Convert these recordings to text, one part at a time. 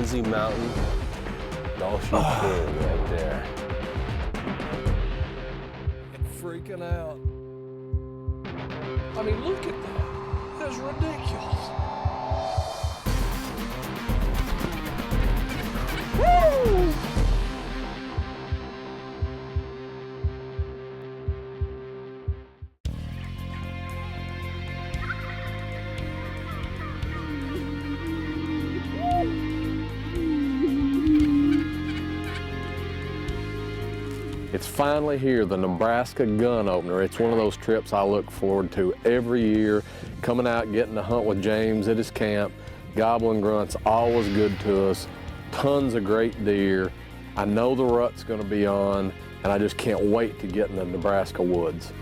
Lindsay Mountain. Don't shoot right there. Freaking out. I mean, look at that. That's ridiculous. Woo! It's finally here, the Nebraska gun opener. It's one of those trips I look forward to every year, coming out, getting to hunt with James at his camp. Gobble-N-Grunt's always good to us, tons of great deer. I know the rut's gonna be on, and I just can't wait to get in the Nebraska woods.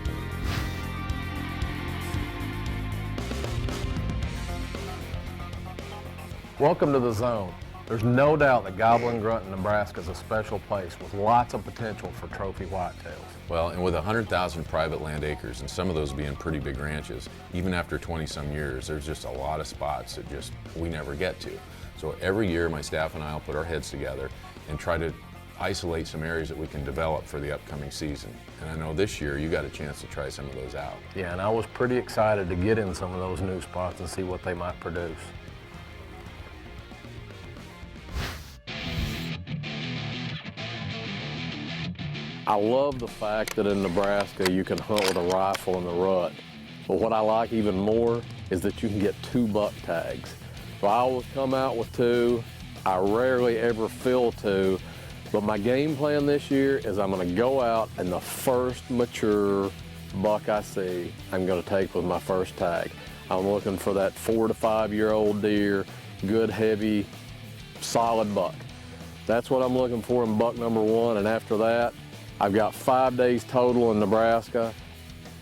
Welcome to the zone. There's no doubt that Gobble-N-Grunt in Nebraska is a special place with lots of potential for trophy whitetails. Well, and with 100,000 private land acres, and some of those being pretty big ranches, even after 20-some years, there's just a lot of spots that just we never get to. So every year, my staff and I will put our heads together and try to isolate some areas that we can develop for the upcoming season. And I know this year you got a chance to try some of those out. Yeah, and I was pretty excited to get in some of those new spots and see what they might produce. I love the fact that in Nebraska you can hunt with a rifle in the rut. But what I like even more is that you can get 2 buck tags. So I always come out with 2. I rarely ever fill 2. But my game plan this year is I'm gonna go out and the first mature buck I see, I'm gonna take with my first tag. I'm looking for that 4 to 5 year old deer, good, heavy, solid buck. That's what I'm looking for in buck number 1, and after that, I've got 5 days total in Nebraska,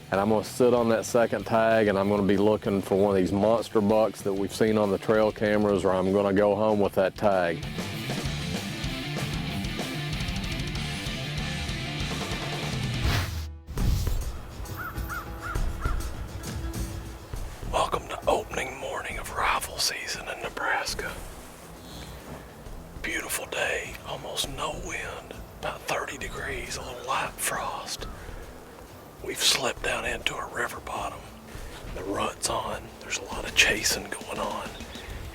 and I'm gonna sit on that second tag and I'm gonna be looking for one of these monster bucks that we've seen on the trail cameras, or I'm gonna go home with that tag. Welcome to opening morning of rifle season in Nebraska. Beautiful day, almost no wind, about 30 degrees, a little light frost. We've slipped down into a river bottom. The rut's on, there's a lot of chasing going on.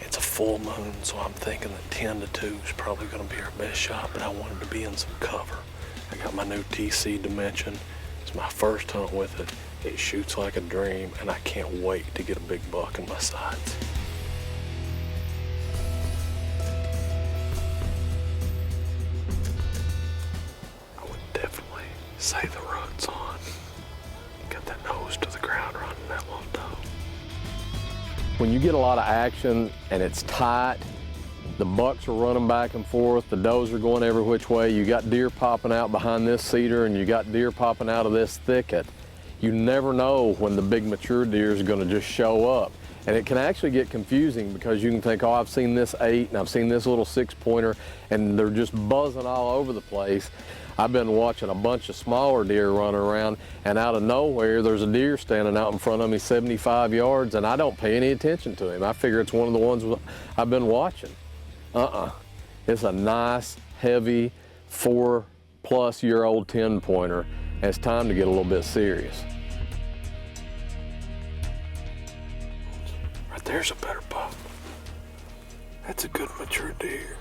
It's a full moon, so I'm thinking that 10 to 2 is probably gonna be our best shot, but I wanted to be in some cover. I got my new TC Dimension. It's my first hunt with it. It shoots like a dream, and I can't wait to get a big buck in my sights. I would definitely say the rut's on. Got that nose to the ground running that little doe. When you get a lot of action and it's tight, the bucks are running back and forth, the does are going every which way, you got deer popping out behind this cedar and you got deer popping out of this thicket. You never know when the big mature deer is going to just show up. And it can actually get confusing because you can think, oh, I've seen this 8 and I've seen this little 6-pointer, and they're just buzzing all over the place. I've been watching a bunch of smaller deer running around, and out of nowhere there's a deer standing out in front of me 75 yards, and I don't pay any attention to him. I figure it's one of the ones I've been watching. It's a nice, heavy, 4+ year old 10-pointer, and it's time to get a little bit serious. Right there's a better buck. That's a good mature deer.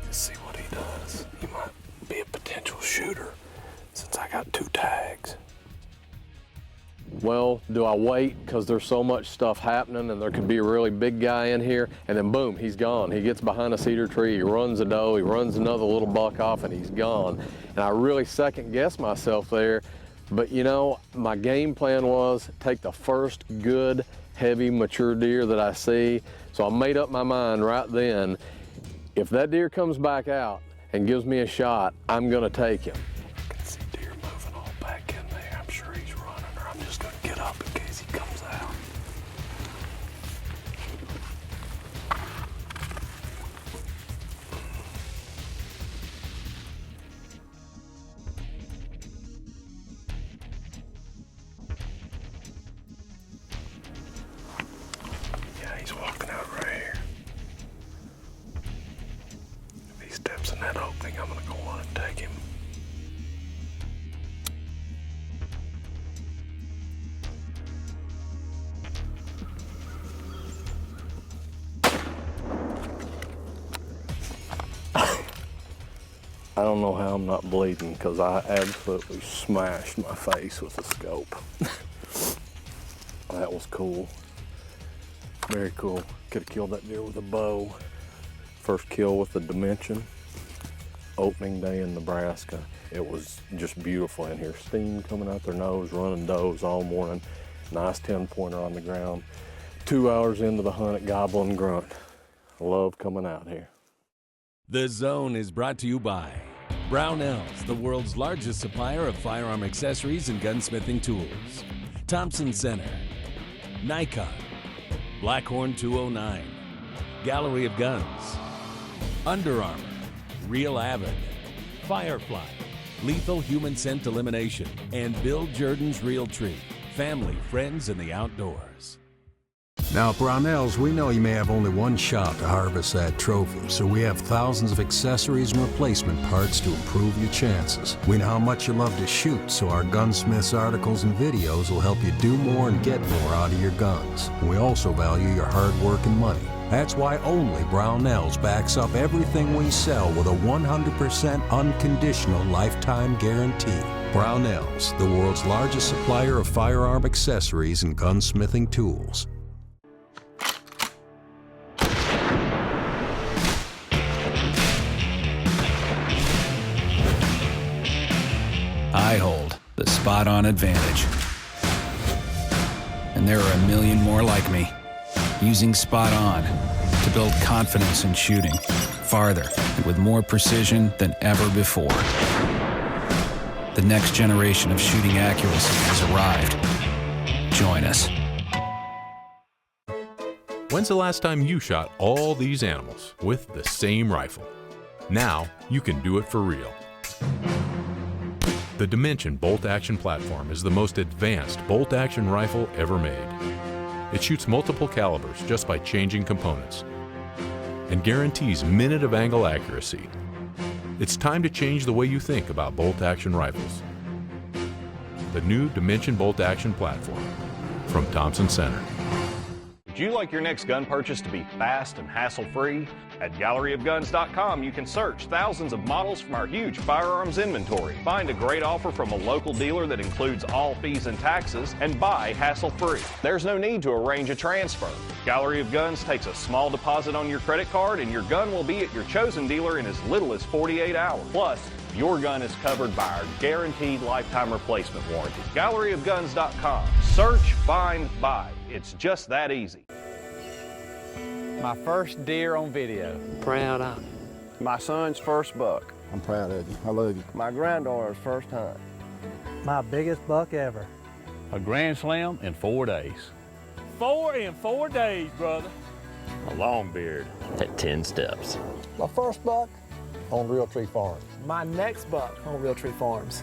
Let's see what he does. He might be a potential shooter since I got 2 tags. Well, do I wait because there's so much stuff happening and there could be a really big guy in here, and then boom, he's gone. He gets behind a cedar tree, he runs a doe, he runs another little buck off, and he's gone. And I really second guess myself there, but you know, my game plan was take the first good, heavy, mature deer that I see. So I made up my mind right then, if that deer comes back out and gives me a shot, I'm gonna take him. I can see deer moving all back in there. I'm sure he's running, or I'm just gonna get up in case he comes out. Yeah, he's walking out right here. traps in that opening. I'm gonna go on and take him. I don't know how I'm not bleeding because I absolutely smashed my face with the scope. That was cool. Very cool. Could have killed that deer with a bow. First kill with the Dimension. Opening day in Nebraska. It was just beautiful in here. Steam coming out their nose, running does all morning. Nice 10-pointer on the ground. 2 hours into the hunt at Gobble-N-Grunt. Love coming out here. The Zone is brought to you by Brownells, the world's largest supplier of firearm accessories and gunsmithing tools. Thompson Center, Nikon, Blackhorn 209, Gallery of Guns, Under Armour, Real Avid, Firefly, Lethal Human Scent Elimination, and Bill Jordan's Real Tree, family, friends, and the outdoors. Now at Brownells, we know you may have only one shot to harvest that trophy, so we have thousands of accessories and replacement parts to improve your chances. We know how much you love to shoot, so our Gunsmiths articles and videos will help you do more and get more out of your guns. We also value your hard work and money. That's why only Brownells backs up everything we sell with a 100% unconditional lifetime guarantee. Brownells, the world's largest supplier of firearm accessories and gunsmithing tools. I hold the spot-on advantage. And there are a million more like me, using Spot On to build confidence in shooting, farther and with more precision than ever before. The next generation of shooting accuracy has arrived. Join us. When's the last time you shot all these animals with the same rifle? Now you can do it for real. The Dimension bolt-action platform is the most advanced bolt-action rifle ever made. It shoots multiple calibers just by changing components and guarantees minute of angle accuracy. It's time to change the way you think about bolt-action rifles. The new Dimension bolt-action platform from Thompson Center. Would you like your next gun purchase to be fast and hassle-free? At galleryofguns.com, you can search thousands of models from our huge firearms inventory. Find a great offer from a local dealer that includes all fees and taxes, and buy hassle-free. There's no need to arrange a transfer. Gallery of Guns takes a small deposit on your credit card, and your gun will be at your chosen dealer in as little as 48 hours. Plus, your gun is covered by our guaranteed lifetime replacement warranty. galleryofguns.com. Search, find, buy. It's just that easy. My first deer on video. Proud of you. My son's first buck. I'm proud of you. I love you. My granddaughter's first hunt. My biggest buck ever. A Grand Slam in 4 days. 4 in 4 days, brother. A long beard at 10 steps. My first buck on Real Tree Farms. My next buck on Real Tree Farms.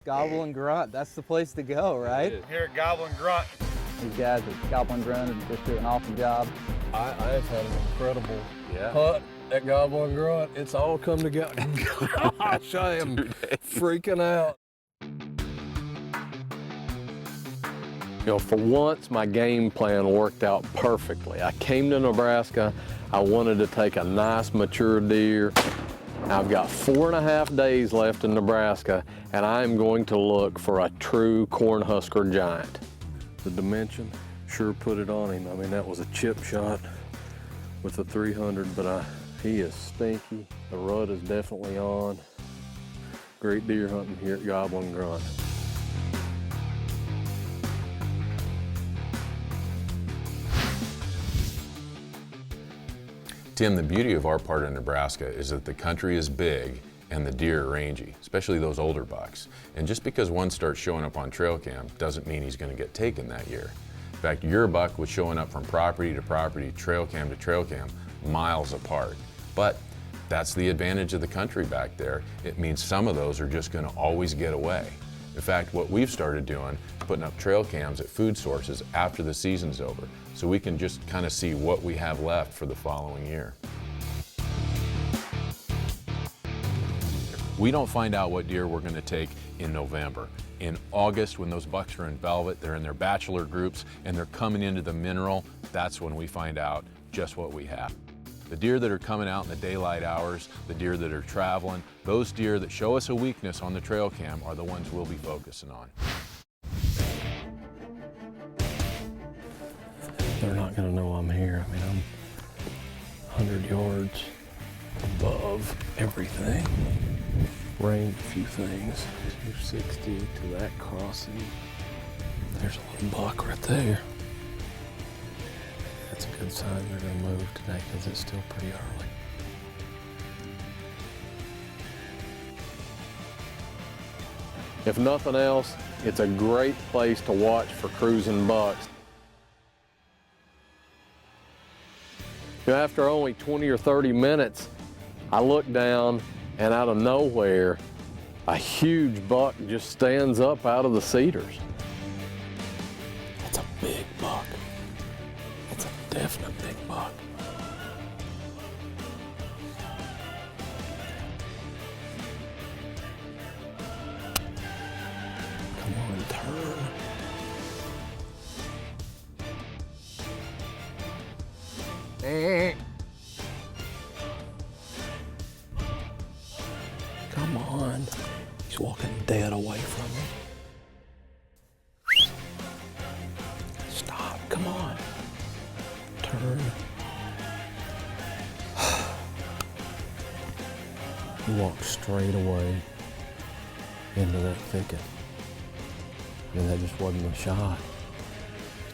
Gobble-N-Grunt, that's the place to go, right? Here at Gobble-N-Grunt. These guys at Gobble-N-Grunt just do an awesome job. I've had an incredible hunt at Gobble-N-Grunt. It's all come together. Gosh, I am freaking out. You know, for once, my game plan worked out perfectly. I came to Nebraska. I wanted to take a nice mature deer. I've got 4.5 days left in Nebraska, and I'm going to look for a true Cornhusker giant. The Dimension sure put it on him. I mean, that was a chip shot with the 300, but he is stinky. The rut is definitely on. Great deer hunting here at Gobble-N-Grunt. Tim, the beauty of our part of Nebraska is that the country is big and the deer are rangy, especially those older bucks. And just because one starts showing up on trail cam doesn't mean he's going to get taken that year. In fact, your buck was showing up from property to property, trail cam to trail cam, miles apart. But that's the advantage of the country back there. It means some of those are just going to always get away. In fact, what we've started doing is putting up trail cams at food sources after the season's over, so we can just kind of see what we have left for the following year. We don't find out what deer we're going to take in November. In August, when those bucks are in velvet, they're in their bachelor groups, and they're coming into the mineral, that's when we find out just what we have. The deer that are coming out in the daylight hours, the deer that are traveling, those deer that show us a weakness on the trail cam are the ones we'll be focusing on. They're not going to know I'm here. I mean, I'm 100 yards above everything. Range a few things. 260 to that crossing. There's a little buck right there. That's a good sign they're going to move today because it's still pretty early. If nothing else, it's a great place to watch for cruising bucks. You know, after only 20 or 30 minutes, I look down and out of nowhere, a huge buck just stands up out of the cedars. That's a big buck. That's a definite big buck. Come on, turn. Come on. He's walking dead away from me. Stop, come on. Turn. He walked straight away into that thicket. And that just wasn't a shot.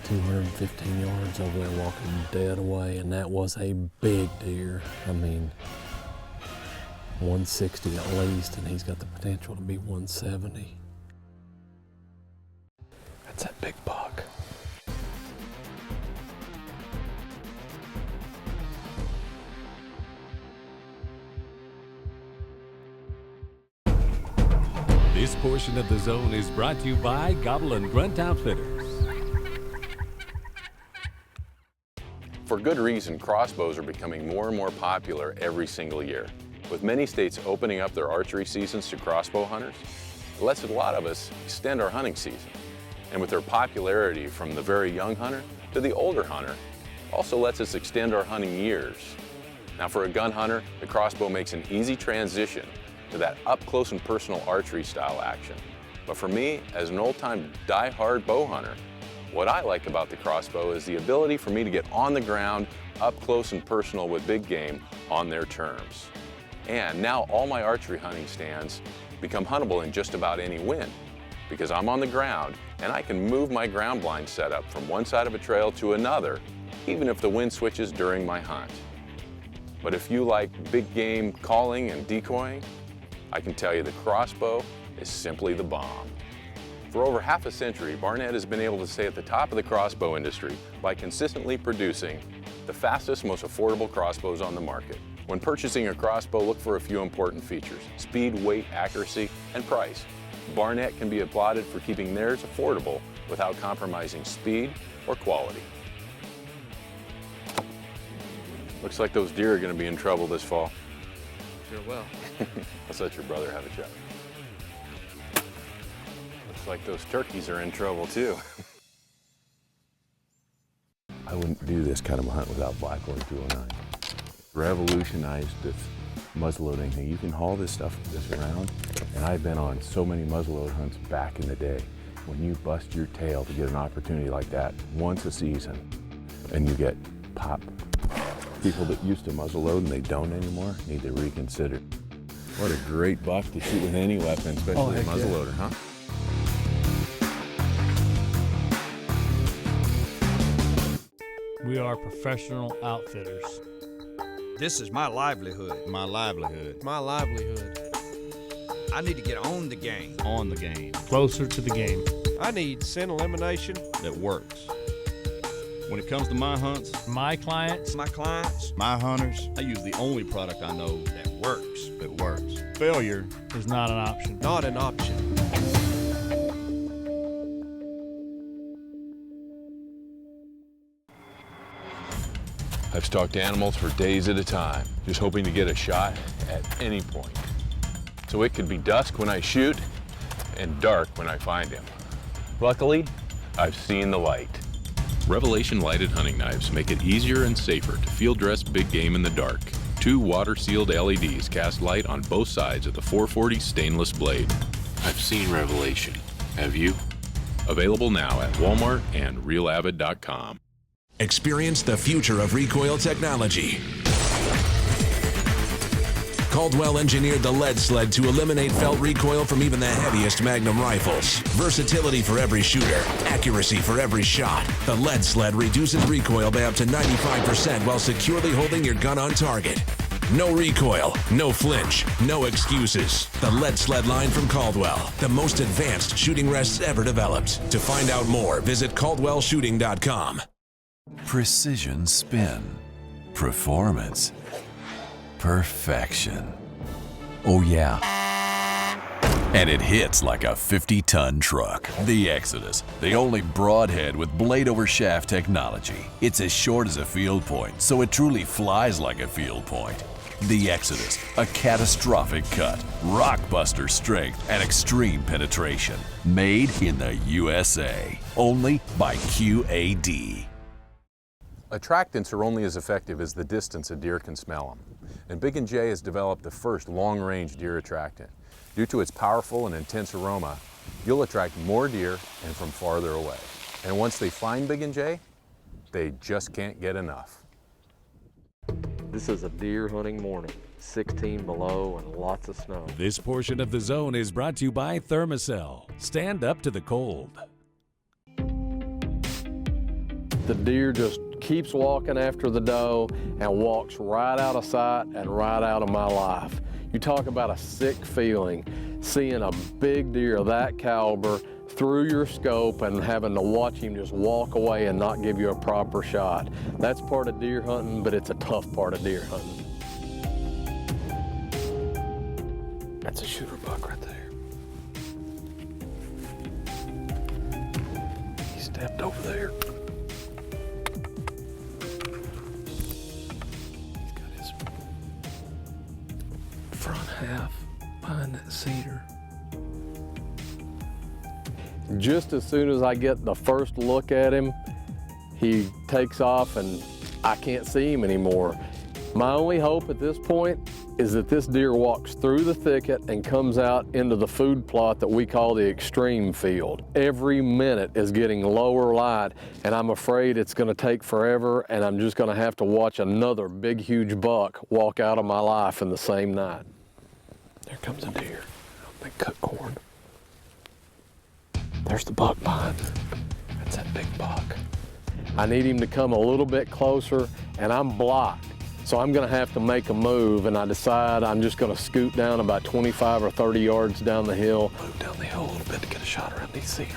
215 yards over there walking dead away, and that was a big deer. I mean, 160 at least, and he's got the potential to be 170. That's that big buck. This portion of the zone is brought to you by Gobble-N-Grunt Outfitters. For good reason, crossbows are becoming more and more popular every single year. With many states opening up their archery seasons to crossbow hunters, it lets a lot of us extend our hunting season. And with their popularity from the very young hunter to the older hunter, also lets us extend our hunting years. Now for a gun hunter, the crossbow makes an easy transition to that up close and personal archery style action. But for me, as an old-time die-hard bow hunter, what I like about the crossbow is the ability for me to get on the ground, up close and personal with big game on their terms. And now all my archery hunting stands become huntable in just about any wind because I'm on the ground and I can move my ground blind setup from one side of a trail to another, even if the wind switches during my hunt. But if you like big game calling and decoying, I can tell you the crossbow is simply the bomb. For over half a century, Barnett has been able to stay at the top of the crossbow industry by consistently producing the fastest, most affordable crossbows on the market. When purchasing a crossbow, look for a few important features: speed, weight, accuracy, and price. Barnett can be applauded for keeping theirs affordable without compromising speed or quality. Looks like those deer are going to be in trouble this fall. Sure will. Let's let your brother have a shot. Looks like those turkeys are in trouble too. I wouldn't do this kind of a hunt without Blackhorn 209. Revolutionized this muzzleloading thing. You can haul this around, and I've been on so many muzzleload hunts back in the day. When you bust your tail to get an opportunity like that once a season, and you get pop. People that used to muzzleload and they don't anymore need to reconsider. What a great buck to shoot with any weapon, especially a muzzleloader, huh? We are professional outfitters. This is my livelihood. My livelihood. My livelihood. I need to get on the game. On the game. Closer to the game. I need scent elimination that works. When it comes to my hunts, my clients, my hunters, I use the only product I know that works. Failure is not an option. Not an option. I've stalked animals for days at a time, just hoping to get a shot at any point. So it could be dusk when I shoot and dark when I find him. Luckily, I've seen the light. Revelation lighted hunting knives make it easier and safer to field dress big game in the dark. 2 water-sealed LEDs cast light on both sides of the 440 stainless blade. I've seen Revelation. Have you? Available now at Walmart and RealAvid.com. Experience the future of recoil technology. Caldwell engineered the lead sled to eliminate felt recoil from even the heaviest Magnum rifles. Versatility for every shooter, accuracy for every shot. The lead sled reduces recoil by up to 95% while securely holding your gun on target. No recoil, no flinch, no excuses. The lead sled line from Caldwell, the most advanced shooting rests ever developed. To find out more, visit caldwellshooting.com. Precision spin. Performance. Perfection. Oh yeah. And it hits like a 50-ton truck. The Exodus, the only broadhead with blade over shaft technology. It's as short as a field point, so it truly flies like a field point. The Exodus, a catastrophic cut, rockbuster strength, and extreme penetration. Made in the USA. Only by QAD. Attractants are only as effective as the distance a deer can smell them. And Big & J has developed the first long-range deer attractant. Due to its powerful and intense aroma, you'll attract more deer and from farther away. And once they find Big & J, they just can't get enough. This is a deer hunting morning, 16 below and lots of snow. This portion of The Zone is brought to you by Thermacell. Stand up to the cold. The deer just keeps walking after the doe and walks right out of sight and right out of my life. You talk about a sick feeling, seeing a big deer of that caliber through your scope and having to watch him just walk away and not give you a proper shot. That's part of deer hunting, but it's a tough part of deer hunting. That's a shooter buck right there. He stepped over there. He's got his front half behind that cedar. Just as soon as I get the first look at him, he takes off and I can't see him anymore. My only hope at this point is that this deer walks through the thicket and comes out into the food plot that we call the extreme field. Every minute is getting lower light, and I'm afraid it's going to take forever, and I'm just going to have to watch another big, huge buck walk out of my life in the same night. There comes a deer. Big cut corn. There's the buck behind. That's that big buck. I need him to come a little bit closer, and I'm blocked. So I'm gonna have to make a move, and I decide I'm just gonna scoot down about 25 or 30 yards down the hill. Move down the hill a little bit to get a shot around these cedar.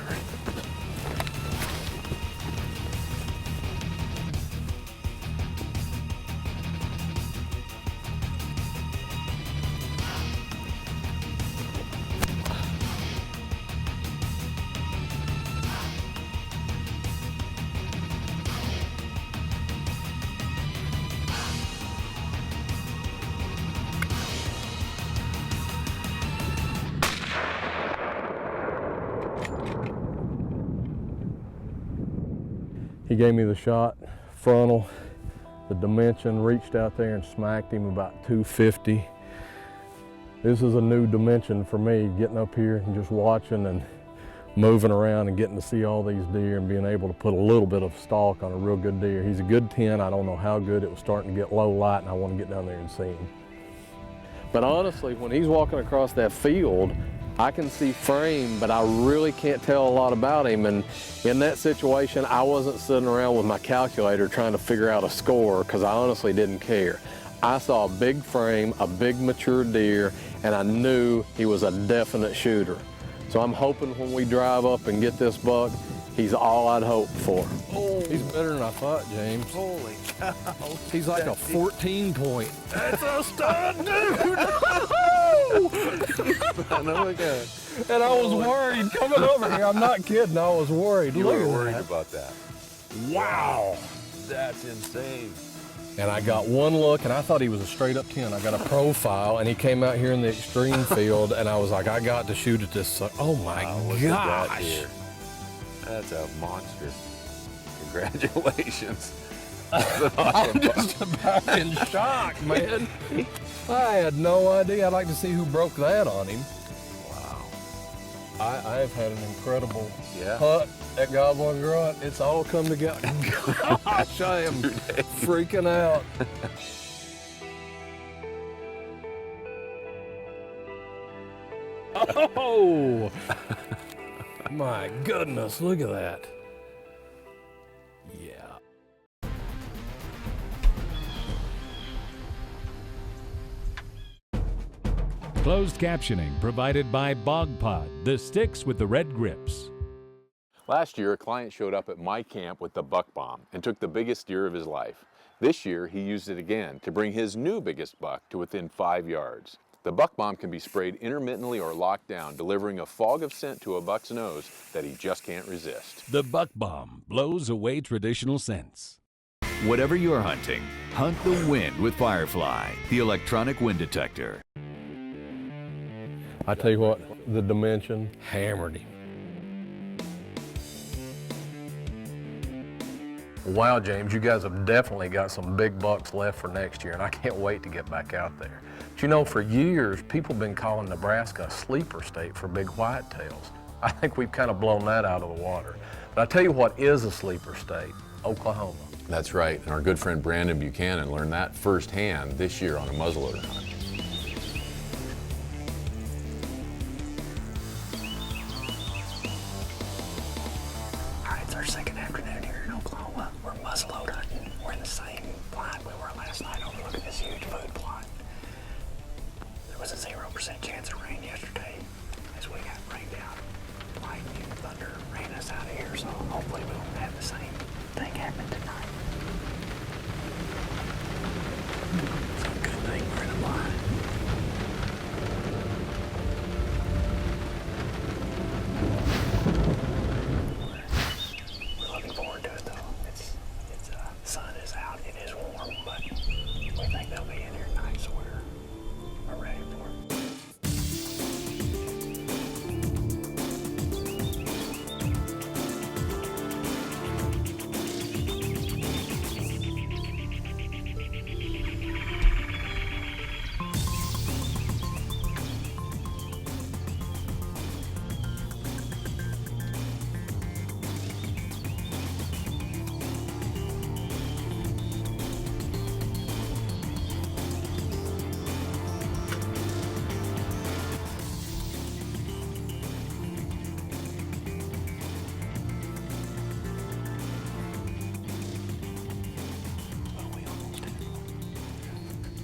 He gave me the shot, frontal, the dimension, reached out there and smacked him about 250. This is a new dimension for me, getting up here and just watching and moving around and getting to see all these deer and being able to put a little bit of stalk on a real good deer. He's a good 10, I don't know how good. It was starting to get low light and I want to get down there and see him. But honestly, when he's walking across that field, I can see frame, but I really can't tell a lot about him. And in that situation, I wasn't sitting around with my calculator trying to figure out a score because I honestly didn't care. I saw a big frame, a big mature deer, and I knew he was a definite shooter. So I'm hoping when we drive up and get this buck, he's all I'd hoped for. Oh, he's better than I thought, James. Holy cow. He's like a 14 point. That's a stud, dude. I know it does. And I was worried coming over here. I'm not kidding. I was worried. You Look were at worried that. about that. Wow. That's insane. And I got one look, and I thought he was a straight up 10. I got a profile, and he came out here in the extreme field, and I was like, I got to shoot at this. Oh my Look at that gosh. deer. That's a monster. Congratulations. That's an awesome I'm just about in shock, man. I had no idea. I'd like to see who broke that on him. Wow. I've had an incredible Yeah. hunt at Gobble-N-Grunt. It's all come together. Gosh, I am freaking out. Oh, my goodness, look at that. Yeah. Closed captioning provided by Bog Pod, the sticks with the red grips. Last year, a client showed up at my camp with the buck bomb and took the biggest deer of his life. This year, he used it again to bring his new biggest buck to within 5 yards. The buck bomb can be sprayed intermittently or locked down, delivering a fog of scent to a buck's nose that he just can't resist. The Buck Bomb blows away traditional scents. Whatever you're hunting, hunt the wind with Firefly, the electronic wind detector. I tell you what, the dimension hammered him. Wow, James, you guys have definitely got some big bucks left for next year, and I can't wait to get back out there. But you know, for years, people have been calling Nebraska a sleeper state for big whitetails. I think we've kind of blown that out of the water. But I tell you what is a sleeper state, Oklahoma. That's right, and our good friend Brandon Buchanan learned that firsthand this year on a muzzleloader hunt. It's our second afternoon here in Oklahoma. We're muzzleloader hunting. We're in the same plot we were last night overlooking this huge food plot. There was a 0% chance of rain yesterday as we got rained out. Lightning and thunder ran us out of here, so hopefully we won't have the same thing happen tonight. It's a good thing we're in a blind. We're looking forward to it though. It's sun is out, it is warm, but we think they'll be in here tonight, so we're ready for it.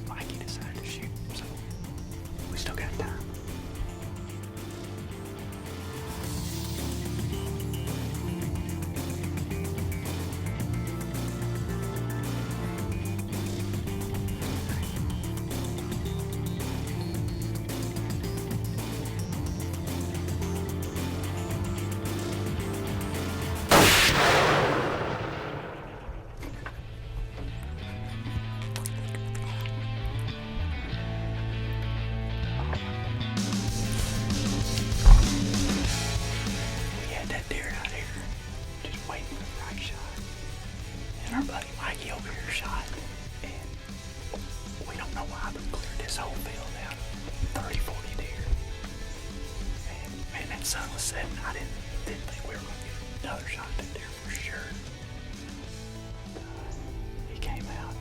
Mikey decided to shoot, so we still got time. We had that deer out here just waiting for the right shot. And our buddy Mikey over here shot. And we don't know why, but cleared this whole field out. 30, 40 deer. And man, that sun was setting. I didn't think we were going to get another shot at that deer for sure. He came out.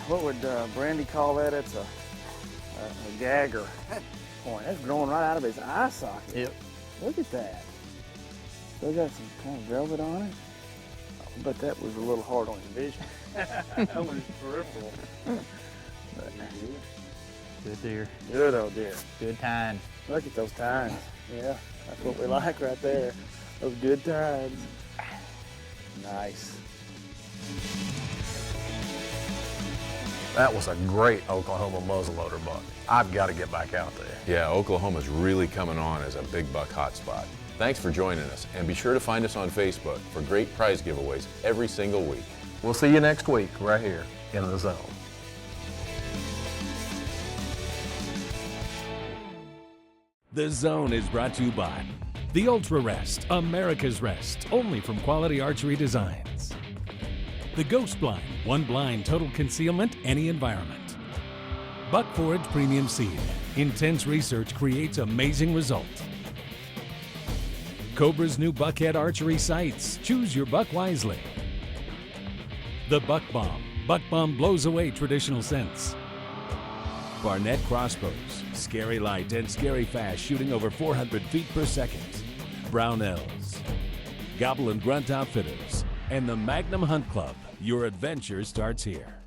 What would Brandy call that? It's a gagger point. That's growing right out of his eye socket. Yep. Look at that. Still got some kind of velvet on it. But that was a little hard on his vision. That was peripheral. Good deer. Good old deer. Good time. Look at those tines. Yeah, that's what we like right there. Those good tines. Nice. That was a great Oklahoma muzzleloader buck. I've got to get back out there. Yeah, Oklahoma's really coming on as a big buck hotspot. Thanks for joining us, and be sure to find us on Facebook for great prize giveaways every single week. We'll see you next week right here in the zone. The Zone is brought to you by the Ultra Rest, America's Rest, only from Quality Archery Designs. The Ghost Blind, one blind, total concealment, any environment. Buck Forage Premium Seed, intense research creates amazing results. Cobra's new Buckhead Archery Sights, choose your buck wisely. The Buck Bomb blows away traditional scents. Barnett Crossbows, scary light and scary fast, shooting over 400 feet per second. Brownells, Gobble-N-Grunt Outfitters, and the Magnum Hunt Club. Your adventure starts here.